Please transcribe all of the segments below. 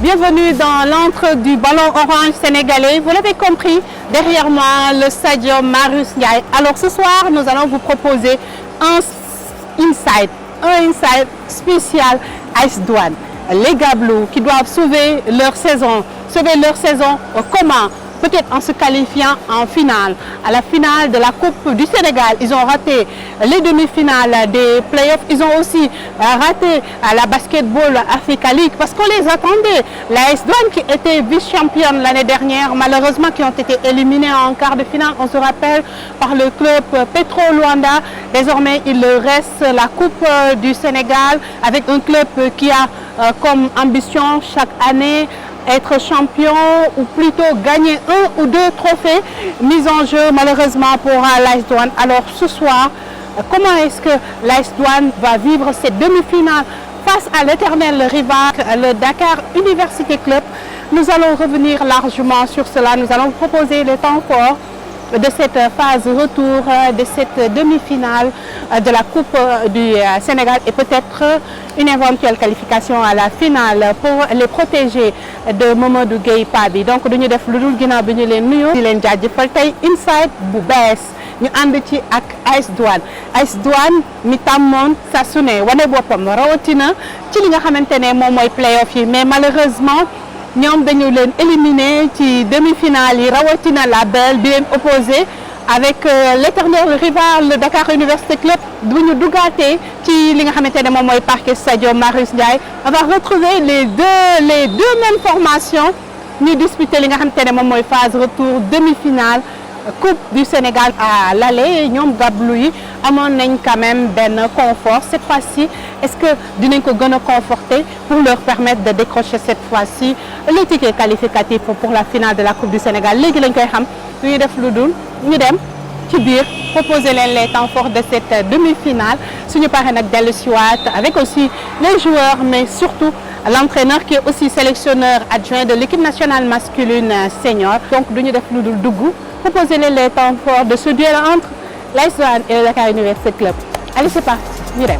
Bienvenue dans l'antre du ballon orange sénégalais. Vous l'avez compris, derrière moi, le stadium Marius Ndiaye. Alors ce soir, nous allons vous proposer un inside spécial AS Douanes. Les Gabelous qui doivent sauver leur saison. Comment? Peut-être en se qualifiant en finale. À la finale de la Coupe du Sénégal, ils ont raté les demi-finales des playoffs. Ils ont aussi raté la Basketball Africa League parce qu'on les attendait. L'AS Douanes qui était vice-championne l'année dernière, malheureusement qui ont été éliminés en quart de finale, on se rappelle, par le club Petro Luanda. Désormais, il leur reste la Coupe du Sénégal avec un club qui a comme ambition chaque année être champion ou plutôt gagner un ou deux trophées mis en jeu malheureusement pour l'AS Douanes. Alors ce soir, comment est-ce que l'AS Douanes va vivre cette demi-finale face à l'éternel rival, le Dakar Université Club? Nous allons revenir largement sur cela. Nous allons vous proposer les temps forts de cette phase retour, de cette demi-finale de la Coupe du Sénégal et peut-être une éventuelle qualification à la finale pour les protégés de Mamadou Gueye Pabi. Donc duñu def lu dul ginnaaw bi ñu leen nuyu di leen jaajëfal tey inside bu bees ñu ànd ci ak AS Douanes. AS Douanes mi tàmmoon saa su ne wane boppam rawatina ci li nga xamante ne moom mooy play-off yi, mais malheureusement ñoom dañu leen éliminé ci demi-finale yi, rawatina la belle bi leen opposé avec l'éternel rival le Dakar Université Club. bu ñu dugaatee ci li nga xamante ne moom mooy parquet stadium Marius Ndiaye, on va retrouver les deux mêmes formations ñu disputer li nga xamante ne moom mooy phase retour demi-finale Coupe du Sénégal à l'aller. ñoom Gabelou yi amoon nañ quand même benn confort. Cette fois-ci, est-ce que dinañ ko gën a conforter pour leur permettre de décrocher cette fois-ci le ticket qualificatif pour la finale de la Coupe du Sénégal? Léegi lañ koy xam lu ñu def lu dul ñu dem ci biir proposer leen les temps forts de cette demi-finale suñu paree nag dellu si waat avec aussi les joueurs mais surtout l'entraîneur qui est aussi sélectionneur adjoint de l'équipe nationale masculine senior. Donc duñu def lu dul dugg proposer leen les temps forts de ce duel entre l'AS Douanes et le Dakar Université Club. Allez, c'est parti, ñu dem.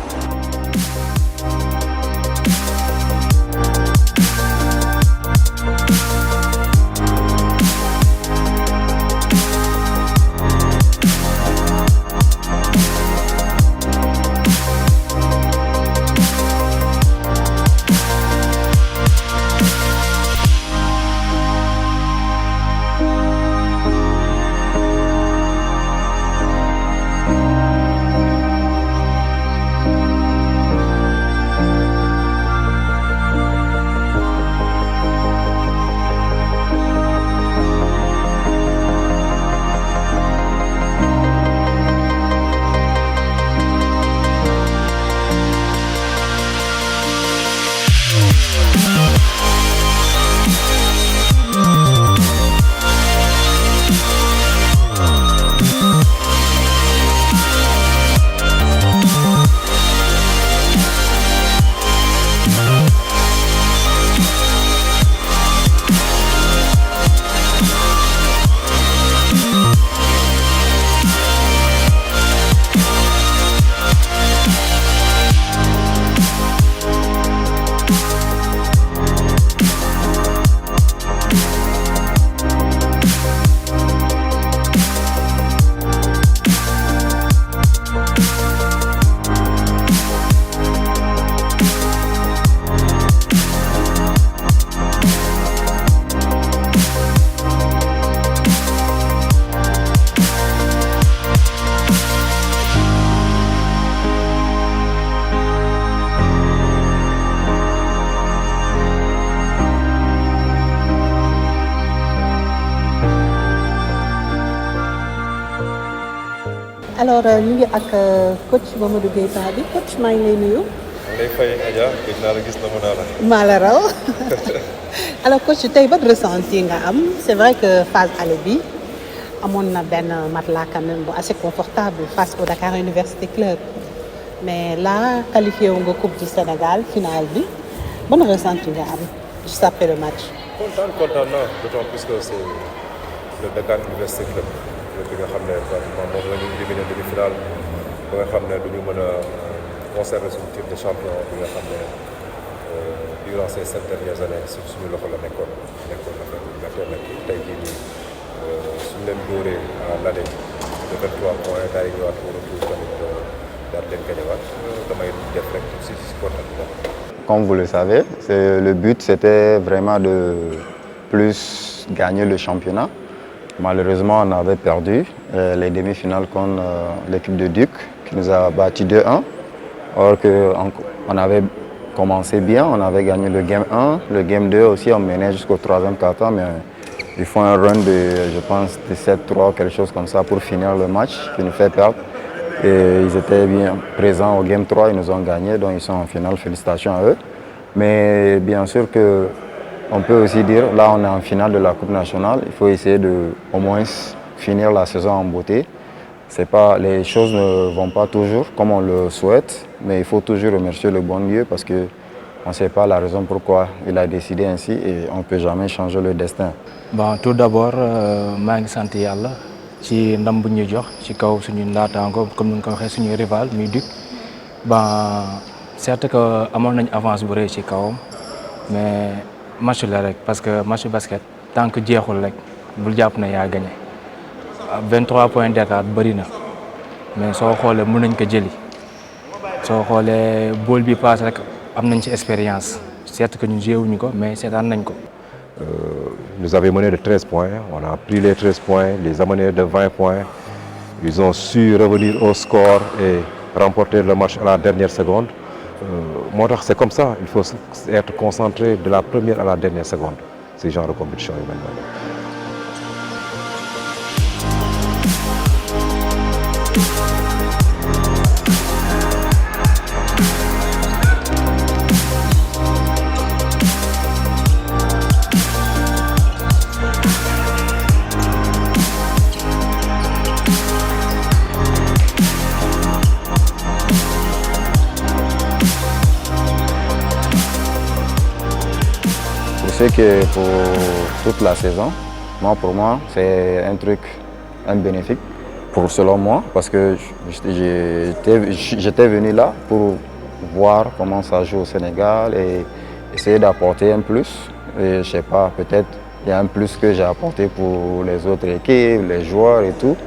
Alors ñu ngi ak coach Mamadou Gueye Pabi. Coach maa ngi lay nuyu. lay fay Adja gëj naa la gis na mu naa la. maa la raw. Alors coach tey ban ressenti nga am? C'est vrai que phase aller bi amoon na benn matelas quand même bu assez confortable face au Dakar Université Club, mais là qualifié wu nga Coupe du Sénégal finale bi ban ressenti nga am juste après le match? Content naa d'autant plus que c'est le Dakar Université Club bi nga xam ne pratiquement moom la ñu éliminé demi-finale ba nga xam ne du ñu mën a conserver suñu titre de champion bi nga xam ne durant ces 7 dernières années suñu loxo la nekkoon affaire bu méttee nag tey jii nii suñu leen dóoree à l'année de 23 points daay ñëwaat au retour tamit daal leen gañewaat damay def rek si kontaan bi. Comme vous le savez, le but c'était vraiment de plus gagner le championnat. Malheureusement, on avait perdu les demi-finales contre l'équipe de Duc qui nous a battu 2-1. Or qu'on avait commencé bien, on avait gagné le game 1, le game 2 aussi, on menait jusqu'au 3e quart-temps, mais ils font un run de, je pense, 17-3, quelque chose comme ça pour finir le match qui nous fait perdre. Et ils étaient bien présents au game 3, ils nous ont gagné, donc ils sont en finale, félicitations à eux. Mais bien sûr que on peut aussi dire, là on est en finale de la Coupe nationale, il faut essayer de au moins finir la saison en beauté. Les choses ne vont pas toujours comme on le souhaite, mais il faut toujours remercier le bon Dieu parce qu'on ne sait pas la raison pourquoi il a décidé ainsi et on ne peut jamais changer le destin. Bon, tout d'abord, je suis sant Yàlla ci ndam bu ñu jox ci kaw suñu ndaataango comme ni nga ko waxee suñu rival muy Duc. Certes que amoon nañ avance bu rëy ci kawam mais match la rek parce que match basket tant que jeexul rek bul jàpp na yaa gagné 23 points d'écart bëri na mais soo xoolee mën nañ ko jëli soo xoolee bool bi paase rek am nañ ci expérience certes que ñu joué wuñu ko mais seetaan nañ ko. Nous avaient mené de 13 points, on a pris les 13 points, les amenés de 20 points. Ils ont su revenir au score et remporter le match à la dernière seconde. C'est comme ça, il faut être concentré de la première à la dernière seconde, ces genres de compétition. Je sais que pour toute la saison, pour moi, c'est un bénéfice selon moi, parce que j'étais venu là pour voir comment ça joue au Sénégal et essayer d'apporter un plus. Et je sais pas, peut-être il y a un plus que j'ai apporté pour les autres équipes, les joueurs et tout.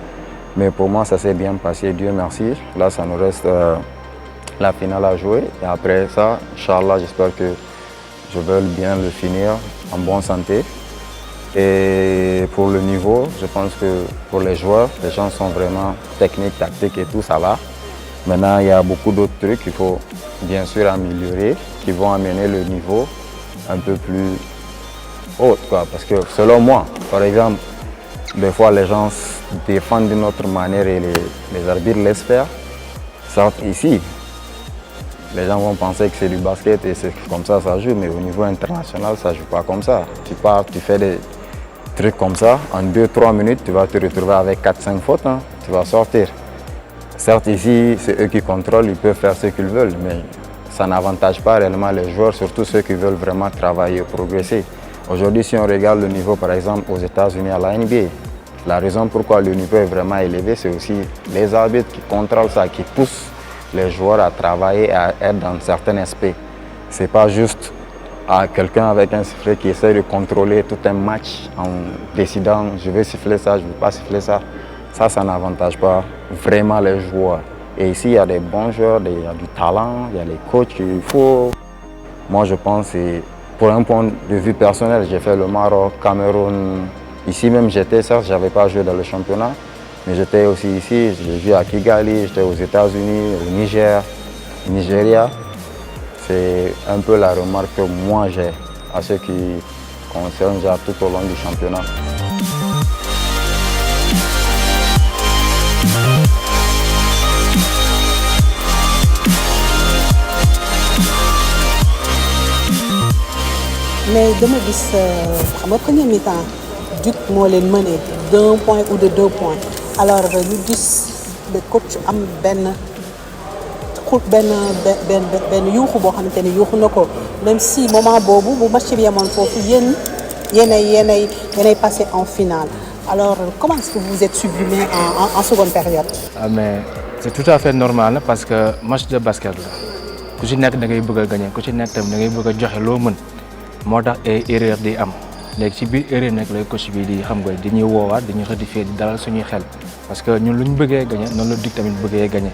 Mais pour moi, ça s'est bien passé, Dieu merci. Là, ça nous reste la finale à jouer. Et après ça, Inch'Allah, j'espère que je veux bien le finir en bonne santé. Et pour le niveau, je pense que pour les joueurs, les gens sont vraiment techniques, tactiques et tout, ça va. Maintenant, il y a beaucoup d'autres trucs qu'il faut bien sûr améliorer, qui vont amener le niveau un peu plus haut, quoi. Parce que selon moi, par exemple, des fois les gens défendent d'une autre manière et les arbitres laissent faire. Certes, ici, les gens vont penser que c'est du basket et c'est comme ça joue, mais au niveau international, ça ne joue pas comme ça. Tu pars, tu fais des trucs comme ça, en 2-3 minutes, tu vas te retrouver avec 4-5 fautes, hein, tu vas sortir. Certes, ici, c'est eux qui contrôlent, ils peuvent faire ce qu'ils veulent, mais ça n'avantage pas réellement les joueurs, surtout ceux qui veulent vraiment travailler, progresser. Aujourd'hui, si on regarde le niveau, par exemple, aux États-Unis à la NBA, la raison pourquoi le niveau est vraiment élevé, c'est aussi les arbitres qui contrôlent ça, qui poussent les joueurs à travailler, à être dans certains aspects. Ce n'est pas juste quelqu'un avec un sifflet qui essaie de contrôler tout un match en décidant je vais siffler ça, je ne veux pas siffler ça. Ça n'avantage pas vraiment les joueurs. Et ici, il y a des bons joueurs, il y a du talent, il y a les coachs qu'il faut. Moi, je pense, pour un point de vue personnel, j'ai fait le Maroc, Cameroun. Ici même, certes, je n'avais pas joué dans le championnat. Mais j'étais aussi ici, j'ai joué à Kigali, j'étais aux États-Unis, au Niger, au Nigeria. C'est un peu la remarque que moi j'ai à ce qui concerne tout au long du championnat. Mais dama gis xam nga premier mi-temps Duc moo leen mené d'1 point ou de 2 points. Alors ñu gis le coach am benn yuuxu boo xamante ni yuuxu na ko même si moment boobu bu match bi yemoon foofu yéenay passé en finale. Alors comment est-ce que vous êtes sublimé en seconde période? Mais c'est tout à fait normal parce que match de basket la ku ci nekk da ngay bëgg a gagner ku ci nekk tamit da ngay bëgg a joxe loo mën moo tax ay erreur di am léegi ci biir erreur nag lay coach bi di xam nga di ñuy woowaat di ñu rectifier di dalal suñuy xel parce que ñun lu ñu bëggee gagner noonu la dig tamit bëggee gagner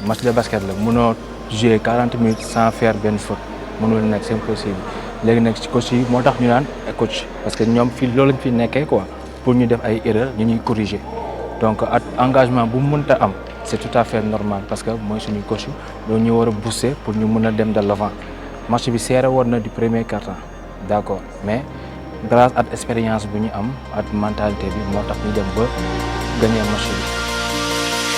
match de basket la mënoo jouer 40 minutes sans faire benn faute mënul nekk c'est impossible léegi nag ci coach yi moo tax ñu naan coach parce que ñoom fii loolu lañ fi nekkee quoi pour ñu def ay erreur ñu ñuy corriger donc at engagement bu mu mënta am c'est tout à fait normal parce que mooy suñu coach loolu ñu war a booster pour ñu mën a dem de l'avant match bi serré woon na du premier quart-temps d'accord mais grâce à expérience bu ñu am ak mentalité bi moo tax ñu dem ba gagner match bi.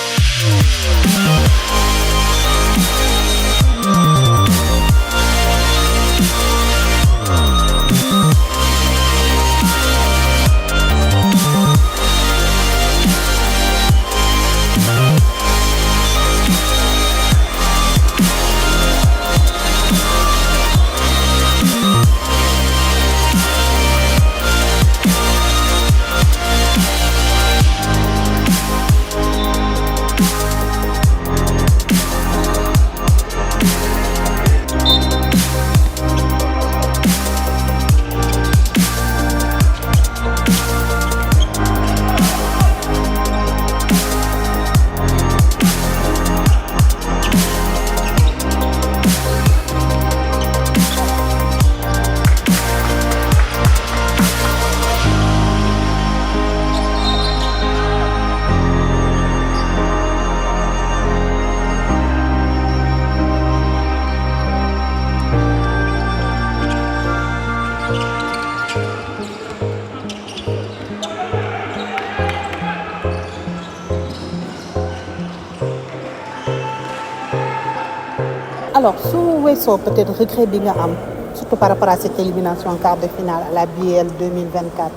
Alors, su weesoo peut-être regret bi nga am surtout par rapport à cette élimination en quart de finale à la BL 2024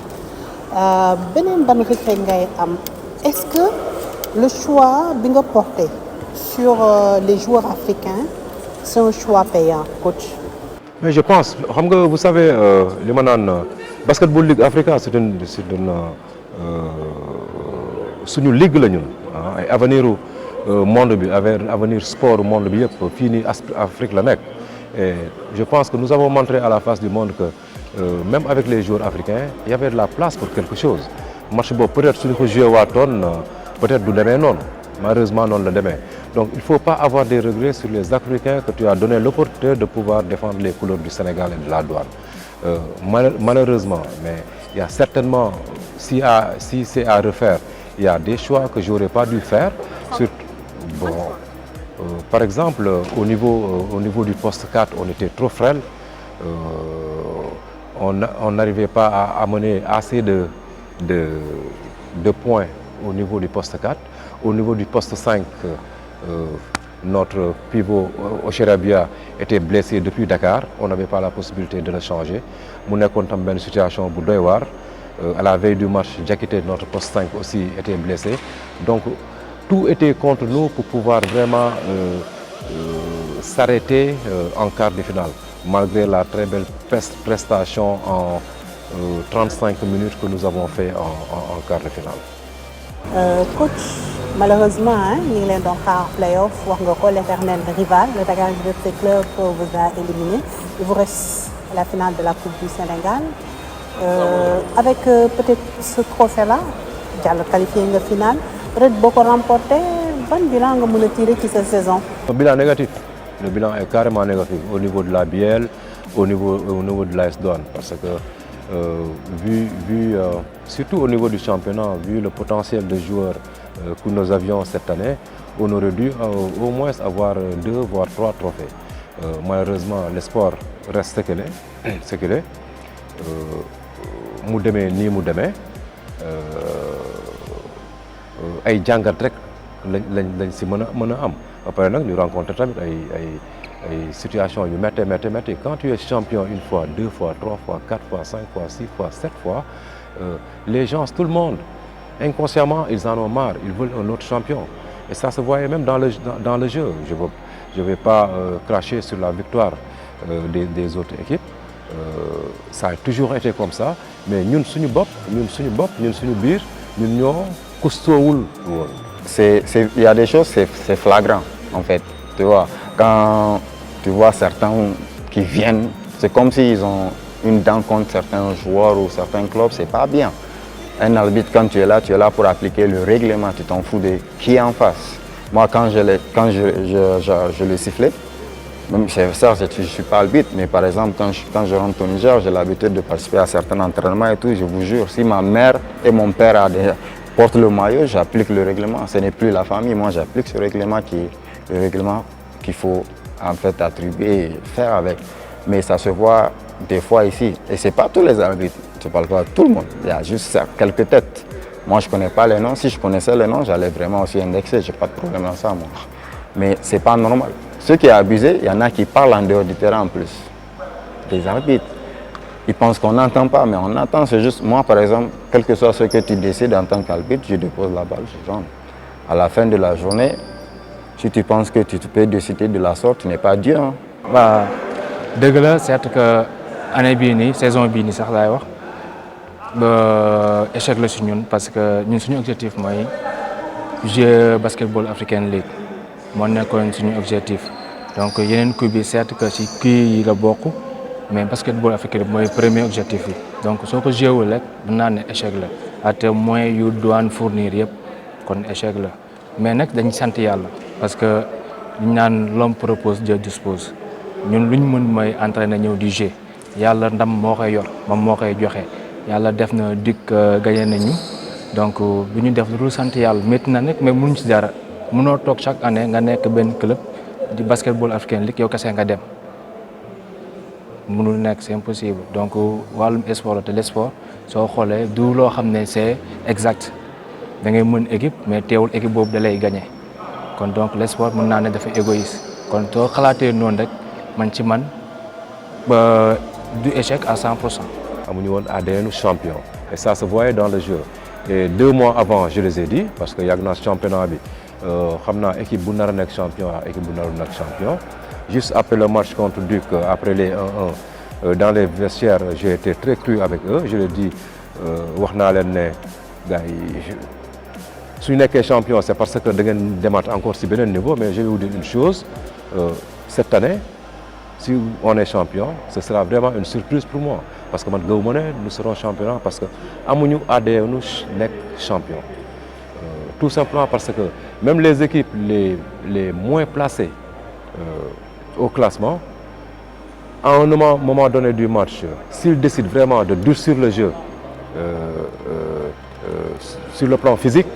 beneen ban regret ngay am est-ce que le choix bi nga porté sur les joueurs africains c'est un choix payant, coach? Mais je pense xam nga vous savez li ma naan Basketball League Africa c'est une suñu ligue la ñun ay avenir monde bi avenir sport monde bi yëpp fii nii Afrique la nekk et je pense que nous avons montré à la face du monde que même avec les joueurs africains il y avait de la place pour quelque chose match boobu peut-être suñu ko joué waatoon peut-être du demee noonu malheureusement noonu la demee donc il faut pas avoir des regrets sur les Africains que tu as donné l'opportunité de pouvoir défendre les couleurs du Sénégal et de la douane malheureusement mais il y a certainement si c'est à refaire il y a des choix que j'aurais pas dû faire surtout bon par exemple au niveau du poste 4 on était trop frêle on n'arrivait pas à amener assez de points au niveau du poste 4 au niveau du poste 5 notre pivot Ocherabia était blessé depuis Dakar on n'avait pas la possibilité de le changer mu nekkoon tam benn situation bu doy waar à la veille du match Diakité notre poste 5 aussi était blessé donc tout était contre nous pour pouvoir vraiment s'arrêter en quart de finale malgré la très belle prestation en 35 minutes que nous avons fait en quart de finale. Coach, malheureusement ñu ngi leen doon xaar play-off wax nga ko l'éternel rival le Dakar Université Club vous a éliminé il vous reste la finale de la Coupe du Sénégal avec peut-être ce trophée-là jàll qualifié nga finale peut-être boo ko remporté ban bilan nga mën a tirer ci cette saison? Un bilan négatif. Le bilan est carrément négatif au niveau de la BL, au niveau de l'AS Douanes parce que vu surtout au niveau du championnat, vu le potentiel de joueurs que nous avions cette année, on aurait dû au moins avoir 2 voire 3 trophées. Malheureusement, le sport reste ce qu'il est. Mu demee nii mu demee ay jàngat rek lañ si mën a am ba pare nag ñu rencontré tamit ay situation yu métti quand tu es champion une fois 2 fois 3 fois 4 fois 5 fois 6 fois 7 fois les gens tout le monde inconsciemment ils en ont marre ils veulent un autre champion et ça se voyait même dans le jeu je vais pas cracher sur la victoire des autres équipes ça a toujours été comme ça mais ñun suñu biir ñun ñoo costaudwul woon. Il y a des choses c'est flagrant en fait tu vois quand tu vois certains qui viennent, c'est comme s'ils ont une dent contre certains joueurs ou certains clubs, c'est pas bien. Un arbitre, quand tu es là pour appliquer le règlement, tu t'en fous de qui est en face. Moi, quand je le sifflais, même ça, je ne suis pas arbitre, mais par exemple, quand je rentre au Niger, j'ai l'habitude de participer à certains entraînements et tout, je vous jure, si ma mère et mon père portent le maillot, j'applique le règlement. Ce n'est plus la famille, moi j'applique ce règlement le règlement qu'il faut en fait attribuer et faire avec. Mais ça se voit des fois ici, et ce n'est pas tous les arbitres, je ne parle pas de tout le monde, il y a juste quelques têtes. Moi je ne connais pas les noms, si je connaissais les noms, j'allais vraiment aussi indexer, je n'ai pas de problème dans ça moi. Mais ce n'est pas normal. Ce qui est abusé, il y en a qui parlent en dehors du terrain en plus, des arbitres. Ils pensent qu'on n'entend pas, mais on entend, c'est juste, moi par exemple, quel que soit ce que tu décides en tant qu'arbitre, je dépose la balle, je rentre. À la fin de la journée, si tu penses que tu peux décider de la sorte, tu n'es pas Dieu. Hein. Bah, dëgg la certes que année bii nii saison bii nii sax laay wax ba échec la si ñun parce que ñun suñu objectif mooy jouer basketball African League moo nekkoon suñu objectif donc yeneen coupe bi certes que si kii yi la bokk mais basketball African League mooy premier objectif bi donc soo ko joué wul rek mën naa ne échec la at moyens yu douane fournir yëpp kon échec la mais nag dañ sant yàlla parce que ñu naan l'homme propose Dieu dispose ñun lu ñu mën mooy entraîner ñëw di jouer yàlla ndam moo koy yor moom moo koy joxe yàlla def na dikk gagné nañu donc bu ñu def lu dul sant yàlla métti na nag mais mënuñ ci dara mënoo toog chaque année nga nekk benn club di basketball African League yow kese nga dem mënul nekk c'est impossible donc wàllum sport la te le sport soo xoolee du loo xam ne c'est exact da ngay mën équipe mais teewul équipe boobu da lay gagné kon donc le sport mën naa ne dafa égoïste kon soo xalaatee noonu rek man ci man ba du échec à 100%. amuñu woon ADN champion et ça se voyait dans le jeu et 2 mois avant je les ai dit parce que yàgg naa championnat bi xam naa équipe bu nar a nekk champion ak équipe bu nar a nekk champion juste après le match contre Duc après les 1-1 dans les vestiaires j'ai été très cru avec eux je leur ai dit wax naa leen ne gars yi suñu nekkee champion c'est parce que da ngeen demaat encore si beneen niveau mais je vais vous dire une chose cette année si on est champion ce sera vraiment une surprise pour moi parce que man gëwuma ne nous serons champions parce que amuñu ADN nekk champion tout simplement parce que même les équipes les moins placées au classement à un moment donné du match s'ils décident vraiment de durcir le jeu sur le plan physique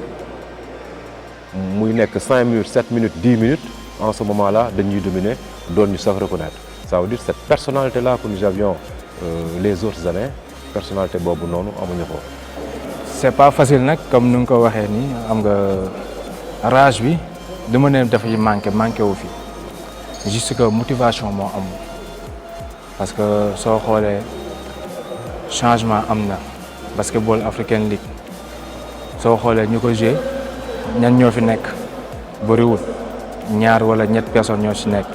muy nekk 5 minutes 7 minutes 10 minutes en ce moment-là dañuy dominer doon ñu sax reconnaître ça veut dire cette personnalité là que nous avions les autres années personnalité boobu noonu amuñu ko. c'est pas facile nag comme ni nga ko waxee nii am nga rage bi dama ne dafay manqué wu fi juste que motivation moo amul parce que soo xoolee changement am na basketball African League soo xoolee ñu ko joué ñan ñoo fi nekk bëriwul ñaar wala ñett personnes ñoo ci nekk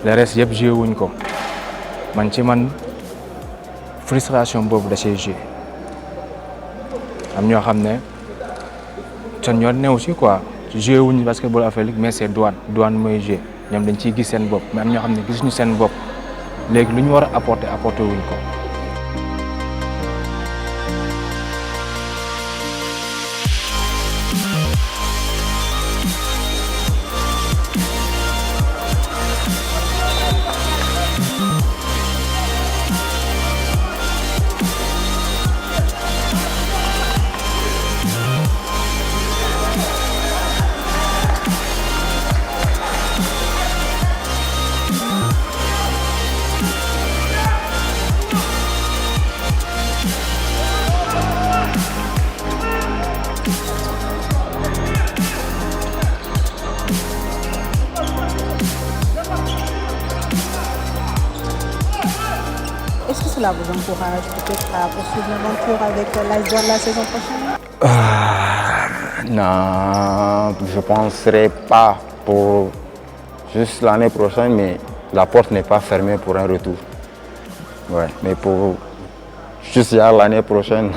le reste yëpp joué wuñ ko man ci man frustration boobu da cee joué am ñoo xam ne seen yoon new ci quoi joué wuñ basketball African League mais c'est douane mooy joué ñoom dañ ciy gis seen bopp mais am ñoo xam ne gisuñu seen bopp léegi lu ñu war a apporter wuñ ko. Est-ce que cela vous encourage peut-être à poursuivre l'aventure avec l'AS Douanes la saison prochaine? Non, je ne penserai pas pour juste l'année prochaine, mais la porte n'est pas fermée pour un retour. Ouais, mais pour juste l'année prochaine,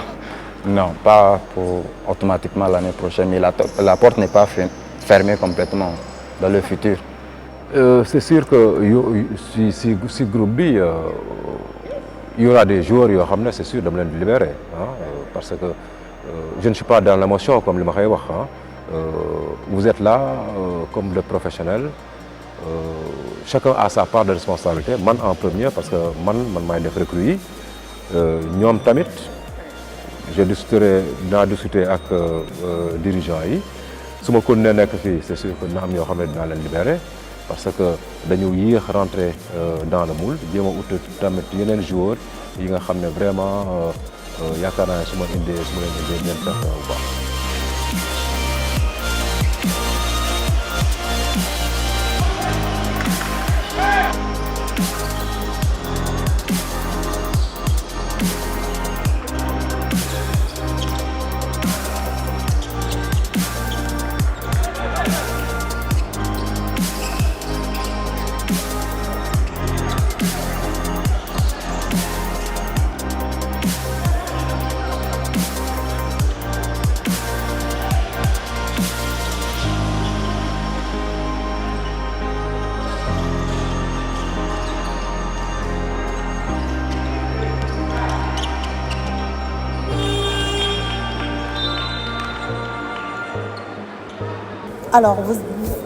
non, pas pour automatiquement l'année prochaine, mais la porte n'est pas fermée complètement dans le futur. C'est sûr que si groupe bi il y aura des joueurs yoo xam ne c'est sûr dama leen di libérer parce que je ne suis pas dans l'émotion comme li ma koy wax vous êtes là comme le professionnel chacun a sa part de responsabilité man en premier parce que man maay def recrue yi ñoom tamit dinaa discuter ak dirigeants yi su ma continuer nekk fii c'est sûr que dina am ñoo xam ne dinaa leen libérer parce que dañu yéex rentrer dans le moule jéem a ut tamit yeneen joueurs yi nga xam ne vraiment yaakaar naa ne su ma leen indee ñeent sax bu baax. Alors,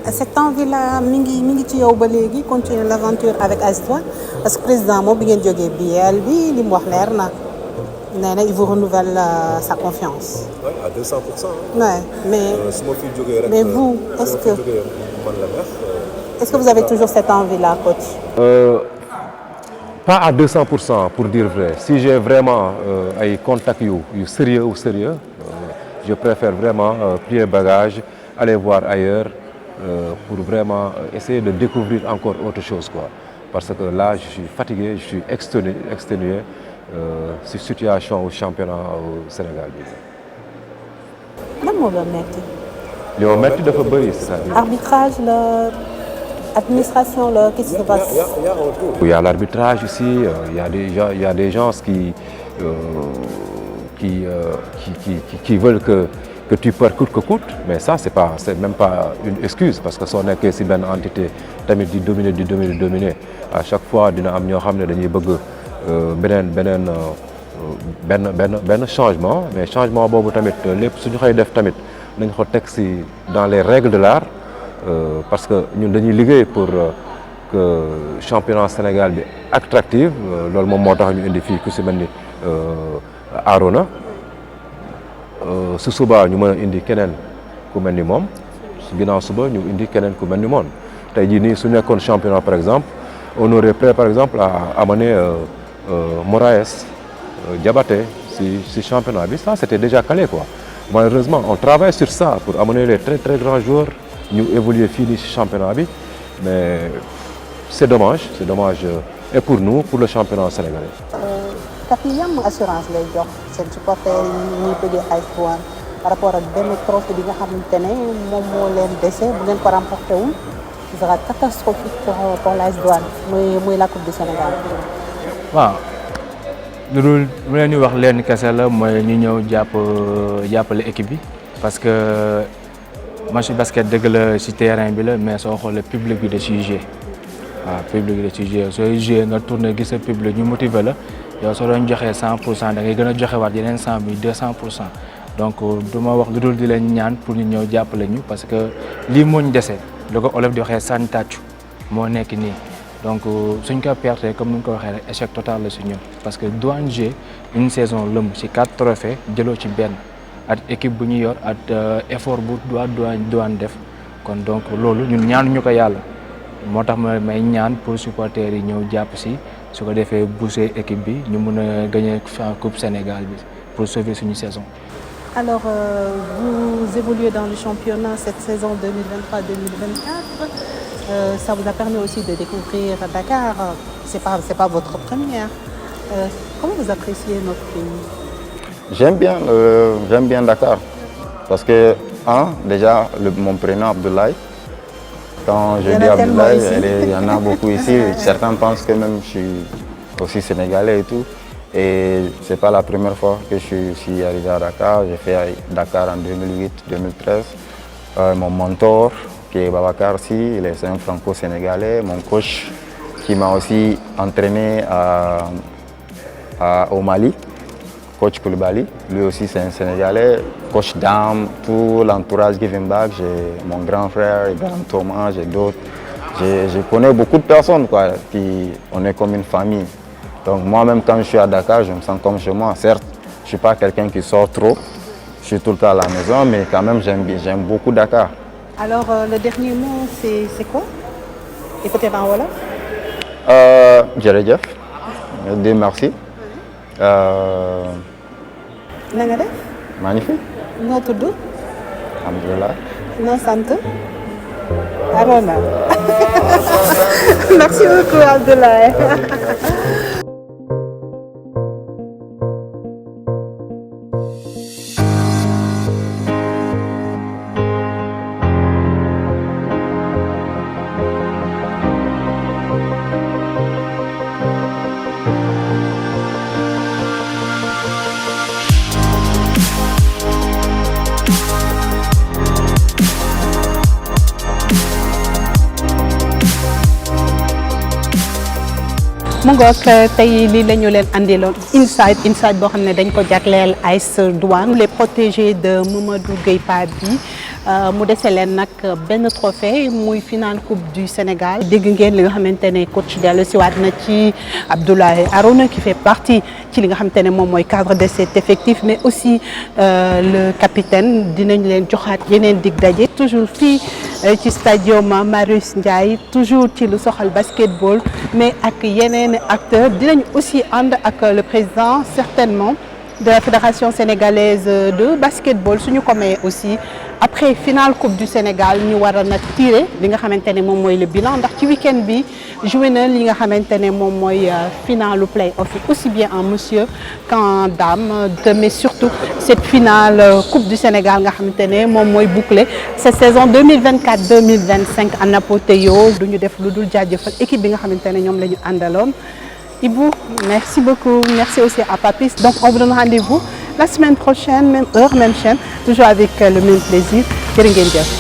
cette envie-là, mingi ci yow ba léegi continuer l'aventure avec AS Douanes parce que président moom bi ngeen jógee BL bi li mu wax leer na nee na il vous renouvelle sa confiance. Oui, à 200%. Ouais, mais vous, est-ce que vous avez toujours cette envie-là, coach? Pas à 200% pour dire vrai. Si j'ai vraiment ay contacts yu sérieux je préfère vraiment plier bagage, aller voir ailleurs pour vraiment essayer de découvrir encore autre chose quoi. Parce que là je suis fatigué, je suis exténué ci situation au championnat au Sénégal bi. lan moo la metti? li ma metti dafa bëri c'est-à-dire. Arbitrage la, administration la, qu'est-ce qui se passe? Il y a l'arbitrage ici, il y a des gens qui veulent que tu perds coûte que coûte, mais ça c'est même pas une excuse parce que soo nekkee ci benn entité tamit di dominer à chaque fois dina am ñoo xam ne dañuy bëgg benn changement, mais changement boobu tamit lépp suñu koy def tamit nañ ko teg ci dans les règles de l'art parce que ñun dañuy liggéey pour que championnat Sénégal bi attractive loolu moom moo tax ñu indi fii ku ci mel ni Arona su suba ñu mën a indi keneen ku mel ni moom su ginnaaw suba ñu indi keneen ku mel ni moom tey jii nii su nekkoon championnat par exemple on aurait prêt par exemple à amener Moraes Diabaté si championnat bi ça c'était déjà calé quoi. Malheureusement on travaille sur ça pour amener les très très grands joueurs ñu évoluer fii nii si championnat bi mais c'est dommage et pour nous pour le championnat sénégalais. Tapi yan assurance lay jox seen supporter yi ñuy bëggee AS Douanes par rapport ak benn trophée bi nga xamante ne moom moo leen dese bu ngeen ko remporté wul ce sera catastrophique pour l'AS Douanes muy la Coupe du Sénégal. waaw lu leen di wax leen kese la mooy ñu ñëw jàppale équipe bi parce que match basket dëgg la ci terrain bi la mais soo xoolee public bi da ciy jouer waaw public bi da ciy jouer sooy jouer nga tourner gis sa public ñu motiver la. yow soo doon joxee 100% da ngay gën a joxewaat yeneen 100 bi 200% donc du ma wax lu dul di leen ñaan pour ñu ñëw jàppale ñu parce que lii moo ñu dese lu ko olof di waxee sànni tàccu moo nekk nii donc suñ ko perte comme ni ñu ko waxee rek échec total la si ñun parce que Douanes jouer une saison lëmb ci 4 trophées jëloo ci benn ak équipe bu ñu yor ak effort bu Douanes def kon donc loolu ñun ñaanuñu ko yàlla moo tax may ñaan pour supporters yi ñëw jàpp si. su ko defee booster équipe bi ñu mën a gagner Coupe Sénégal bi pour sauver suñu saison. Alors vous évoluez dans le championnat cette saison 2023-2024 ça vous a permis aussi de découvrir Dakar c'est pas votre première comment vous appréciez notre pays? J'aime bien Dakar parce que déjà mon prénom Abdoulaye. Quand je dis Abdoulaye, il y en a beaucoup ici. Certains pensent que même je suis aussi sénégalais et tout. Et c'est pas la première fois que je suis arrivé à Dakar. J'ai fait Dakar en 2008, 2013. Mon mentor, qui est Babacar Sy, c'est un franco-sénégalais. Mon coach qui m'a aussi entraîné au Mali, coach Koulibaly, lui aussi c'est un Sénégalais. Coach Dam, tout l'entourage Giving Back, j'ai mon grand frère, Ibrahim Thomas, j'ai d'autres. Je connais beaucoup de personnes, quoi, on est comme une famille. Donc moi-même quand je suis à Dakar, je me sens comme chez moi. Certes, je ne suis pas quelqu'un qui sort trop, je suis tout le temps à la maison, mais quand même j'aime beaucoup Dakar. Alors le dernier mot c'est quoi? Et peut-être en wolof? Jërëjëf, di merci. Na nga def? Magnifique. Noo tudd? Alhamdulillah. Noo sant? Arona. Merci beaucoup Abdoulaye. mu ngoog tey lii la ñu leen andiloon inside boo xam ne dañ ko jagleel AS Douanes les protégés de Mamadou Gueye Pabi mu dese leen nag benn trophée muy finale coupe du Sénégal dégg ngeen li nga xamante ne coach dellu si waat na ci Abdoulaye Arona qui fait partie ci li nga xamante ne moom mooy cadre de cet effectif mais aussi le capitaine dinañ leen joxaat yeneen dig daje toujours fii ci stadium Marius Ndiaye toujours ci lu soxal basketball mais ak yeneen acteurs dinañ aussi ànd ak le président certainement de la Fédération sénégalaise de basketball suñu ko mayee aussi après finale coupe du Sénégal ñu war a nag tiré li nga xamante ne moom mooy le bilan ndax ci week-end bi joué na li nga xamante ne moom mooy finalu play-off aussi bien en monsieur qu'en dame mais surtout cette finale coupe du Sénégal nga xamante ne moom mooy boucler cette saison 2024-2025 en apothéose du ñu def lu dul jaajëfal équipe bi nga xamante ne ñoom la ñu àndaloon. Ibou, merci beaucoup. Merci aussi à Papis. Donc, on vous donne rendez-vous la semaine prochaine, même heure, même chaîne, toujours avec le même plaisir. Jërë ngeen jëf.